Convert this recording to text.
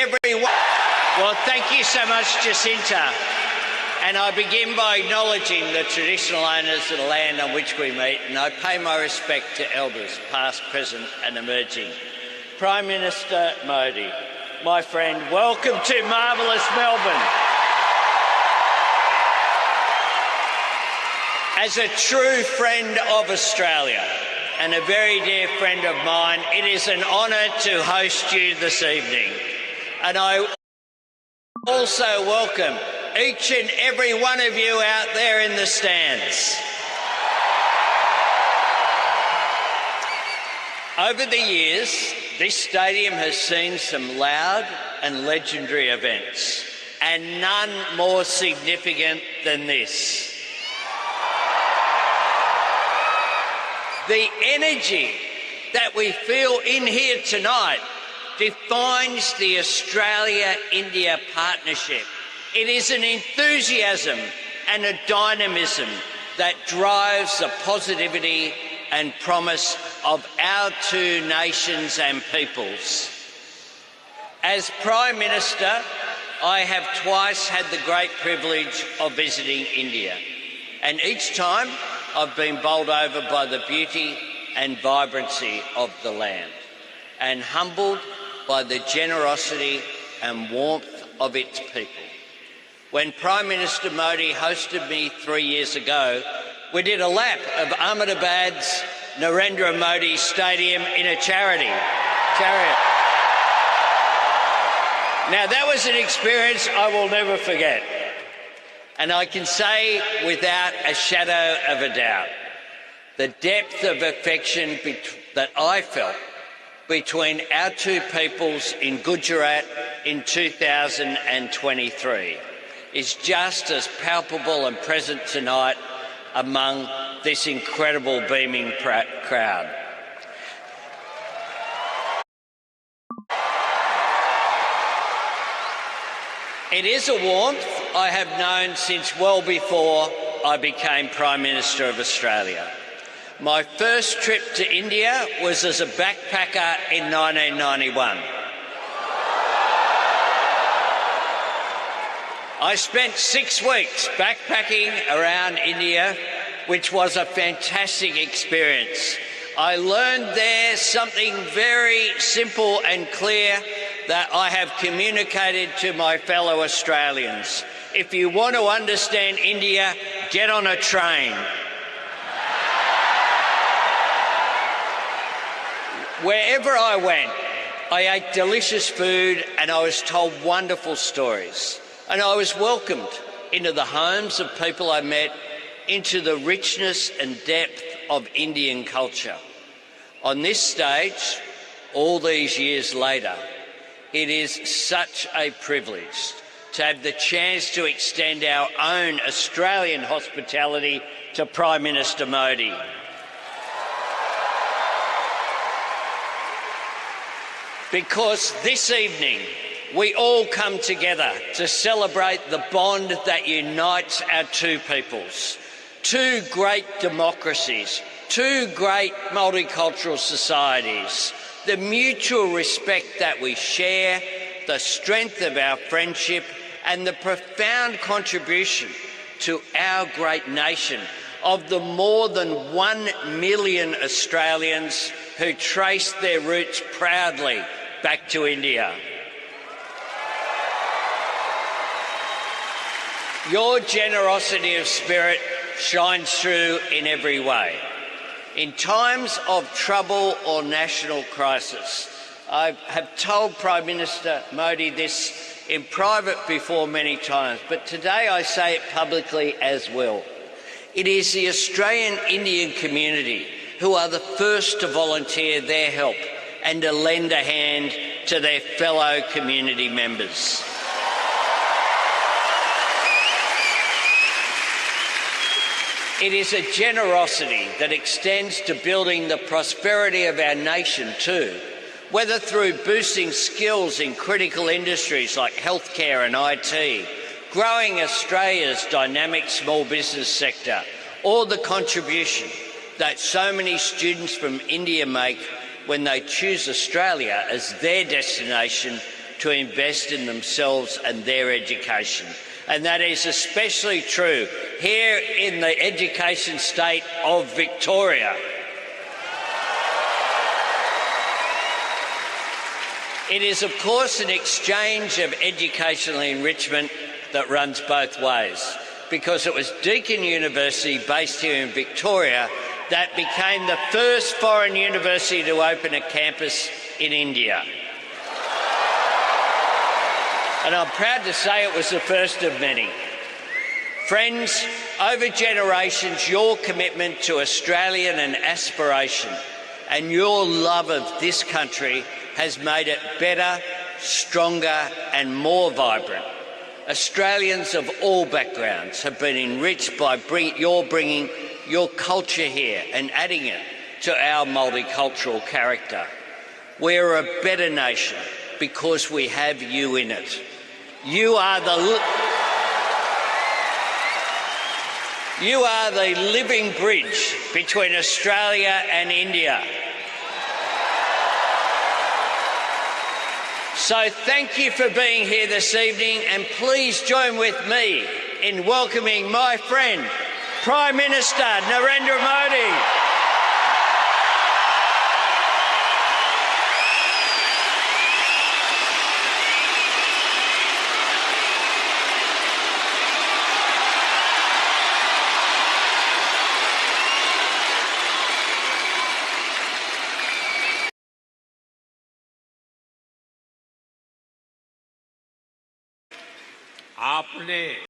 everyone. Well, thank you so much, Jacinta. And I begin by acknowledging the traditional owners of the land on which we meet, and I pay my respect to elders, past, present and emerging. Prime Minister Modi, my friend, welcome to marvellous Melbourne. As a true friend of Australia and a very dear friend of mine, it is an honour to host you this evening. And I also welcome each and every one of you out there in the stands. Over the years, this stadium has seen some loud and legendary events, and none more significant than this. The energy that we feel in here tonight defines the Australia-India partnership. It is an enthusiasm and a dynamism that drives the positivity and promise of our two nations and peoples. As Prime Minister, I have twice had the great privilege of visiting India, and each time I've been bowled over by the beauty and vibrancy of the land, and humbled by the generosity and warmth of its people. When Prime Minister Modi hosted me 3 years ago, we did a lap of Ahmedabad's Narendra Modi Stadium in a chariot. Now, that was an experience I will never forget. And I can say without a shadow of a doubt, the depth of affection that I felt between our two peoples in Gujarat in 2023 is just as palpable and present tonight among this incredible beaming crowd. It is a warmth I have known since well before I became Prime Minister of Australia. My first trip to India was as a backpacker in 1991. I spent 6 weeks backpacking around India, which was a fantastic experience. I learned there something very simple and clear that I have communicated to my fellow Australians. If you want to understand India, get on a train. Wherever I went, I ate delicious food and I was told wonderful stories. And I was welcomed into the homes of people I met, into the richness and depth of Indian culture. On this stage, all these years later, it is such a privilege to have the chance to extend our own Australian hospitality to Prime Minister Modi. Because this evening, we all come together to celebrate the bond that unites our two peoples, two great democracies, two great multicultural societies, the mutual respect that we share, the strength of our friendship, and the profound contribution to our great nation of the more than 1 million Australians who trace their roots proudly back to India. Your generosity of spirit shines through in every way. In times of trouble or national crisis, I have told Prime Minister Modi this in private before many times, but today I say it publicly as well. It is the Australian Indian community who are the first to volunteer their help and to lend a hand to their fellow community members. It is a generosity that extends to building the prosperity of our nation too, whether through boosting skills in critical industries like healthcare and IT, growing Australia's dynamic small business sector, or the contribution that so many students from India make when they choose Australia as their destination to invest in themselves and their education. And that is especially true here in the education state of Victoria. It is, of course, an exchange of educational enrichment that runs both ways, because it was Deakin University, based here in Victoria, that became the first foreign university to open a campus in India. And I'm proud to say it was the first of many. Friends, over generations, your commitment to Australian and aspiration and your love of this country has made it better, stronger and more vibrant. Australians of all backgrounds have been enriched by your bringing your culture here and adding it to our multicultural character. We're a better nation because we have you in it. You are the living bridge between Australia and India. So thank you for being here this evening, and please join with me in welcoming my friend, Prime Minister Narendra Modi. आपने